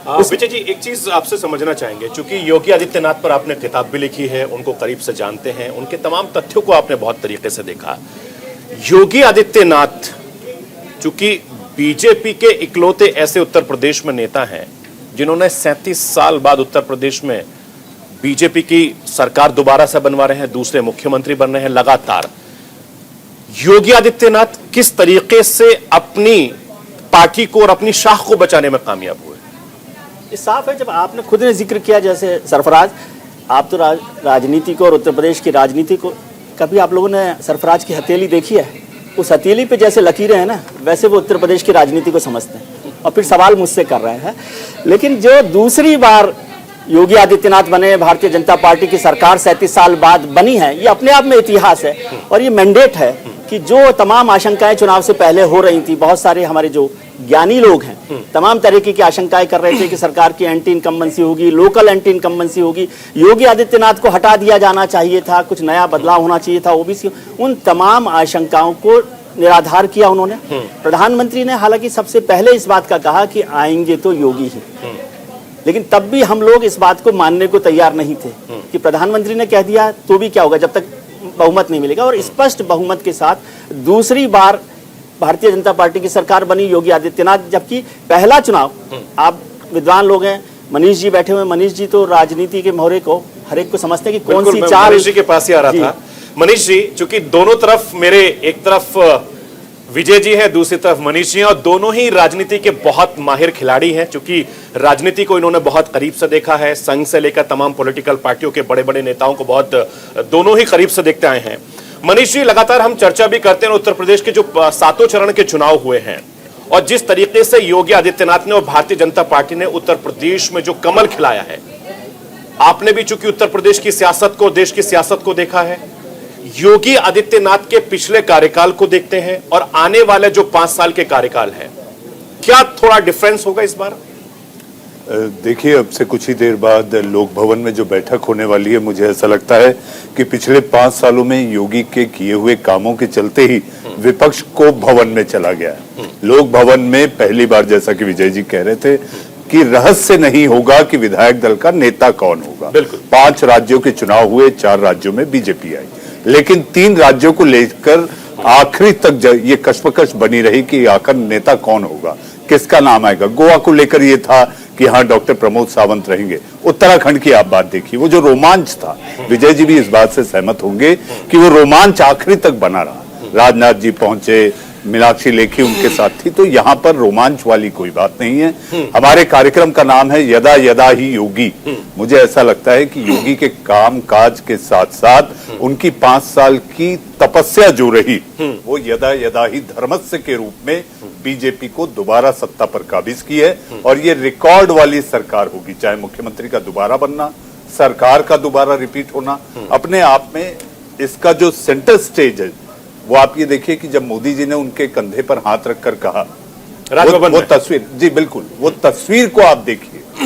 विजय जी, एक चीज आपसे समझना चाहेंगे, क्योंकि योगी आदित्यनाथ पर आपने किताब भी लिखी है, उनको करीब से जानते हैं, उनके तमाम तथ्यों को आपने बहुत तरीके से देखा। योगी आदित्यनाथ चूंकि बीजेपी के इकलौते ऐसे उत्तर प्रदेश में नेता हैं जिन्होंने 37 साल बाद उत्तर प्रदेश में बीजेपी की सरकार दोबारा से बनवा रहे हैं, दूसरे मुख्यमंत्री बन रहे हैं लगातार। योगी आदित्यनाथ किस तरीके से अपनी पार्टी को और अपनी शाख को बचाने में कामयाब हुए? ये साफ है, जब आपने खुद ने जिक्र किया, जैसे सरफराज, आप तो राजनीति को और उत्तर प्रदेश की राजनीति को, कभी आप लोगों ने सरफराज की हथेली देखी है? उस हथेली पे जैसे लकीरें हैं ना, वैसे वो उत्तर प्रदेश की राजनीति को समझते हैं और फिर सवाल मुझसे कर रहे हैं। लेकिन जो दूसरी बार योगी आदित्यनाथ बने, भारतीय जनता पार्टी की सरकार 37 साल बाद बनी है, ये अपने आप में इतिहास है और ये मैंडेट है कि जो तमाम आशंकाएं चुनाव से पहले हो रही थी, बहुत सारे हमारे जो ज्ञानी लोग हैं तमाम तरीके की आशंकाएं कर रहे थे कि सरकार की एंटी इनकम्बेंसी होगी, लोकल एंटी इनकम्बेंसी होगी, योगी आदित्यनाथ को हटा दिया जाना चाहिए था, कुछ नया बदलाव होना चाहिए था ओबीसी, उन तमाम आशंकाओं को निराधार किया उन्होंने। प्रधानमंत्री ने हालांकि सबसे पहले इस बात का कहा कि आएंगे तो योगी ही, लेकिन तब भी हम लोग इस बात को मानने को तैयार नहीं थे कि प्रधानमंत्री ने कह दिया तो भी क्या होगा जब तक बहुमत नहीं मिलेगा। और स्पष्ट बहुमत के साथ दूसरी बार भारतीय जनता पार्टी की सरकार बनी योगी आदित्यनाथ, जबकि पहला चुनाव, आप विद्वान लोग हैं, मनीष जी बैठे हुए, मनीष जी तो राजनीति के मोहरे को हर एक को समझते हैं कि कौन सी चाल। मनीष जी के पास ही आ रहा था। मनीष जी, चूंकि दोनों तरफ मेरे, एक तरफ विजय जी हैं, दूसरी तरफ मनीष जी हैं, और दोनों ही राजनीति के बहुत माहिर खिलाड़ी हैं, चूंकि राजनीति को इन्होंने बहुत करीब से देखा है, संघ से लेकर तमाम पॉलिटिकल पार्टियों के बड़े बड़े नेताओं को बहुत दोनों ही करीब से देखते आए हैं। मनीष जी, लगातार हम चर्चा भी करते हैं उत्तर प्रदेश के जो 7 चरण के चुनाव हुए हैं और जिस तरीके से योगी आदित्यनाथ ने और भारतीय जनता पार्टी ने उत्तर प्रदेश में जो कमल खिलाया है, आपने भी चूंकि उत्तर प्रदेश की सियासत को, देश की सियासत को देखा है, योगी आदित्यनाथ के पिछले कार्यकाल को देखते हैं और आने वाले जो 5 साल के कार्यकाल है, क्या थोड़ा डिफरेंस होगा इस बार? देखिए, अब से कुछ ही देर बाद लोक भवन में जो बैठक होने वाली है, मुझे ऐसा लगता है कि पिछले 5 सालों में योगी के किए हुए कामों के चलते ही विपक्ष को भवन में चला गया है। लोक भवन में पहली बार, जैसा कि विजय जी कह रहे थे, कि रहस्य नहीं होगा कि विधायक दल का नेता कौन होगा। 5 राज्यों के चुनाव हुए, 4 राज्यों में बीजेपी आई, लेकिन 3 राज्यों को लेकर आखिरी तक ये कश्मकश बनी रही कि आखिर नेता कौन होगा, किसका नाम आएगा। गोवा को लेकर ये था कि हाँ, डॉक्टर प्रमोद सावंत रहेंगे। उत्तराखंड की आप बात देखिए, वो जो रोमांच था, विजय जी भी इस बात से सहमत होंगे कि वो रोमांच आखिरी तक बना रहा। राजनाथ जी पहुंचे, मीनाक्षी लेखी उनके साथ थी, तो यहाँ पर रोमांच वाली कोई बात नहीं है। हमारे कार्यक्रम का नाम है यदा यदा ही योगी। मुझे ऐसा लगता है कि योगी के काम काज के साथ साथ उनकी 5 साल की तपस्या जो रही, वो यदा यदा ही धर्मस्य के रूप में बीजेपी को दोबारा सत्ता पर काबिज की है और ये रिकॉर्ड वाली सरकार होगी। चाहे मुख्यमंत्री का दोबारा बनना, सरकार का दोबारा रिपीट होना, अपने आप में इसका जो सेंटर स्टेज है, वो आप ये देखिए कि जब मोदी जी ने उनके कंधे पर हाथ रखकर कहा, वो तस्वीर, जी बिल्कुल, वो तस्वीर को आप देखिए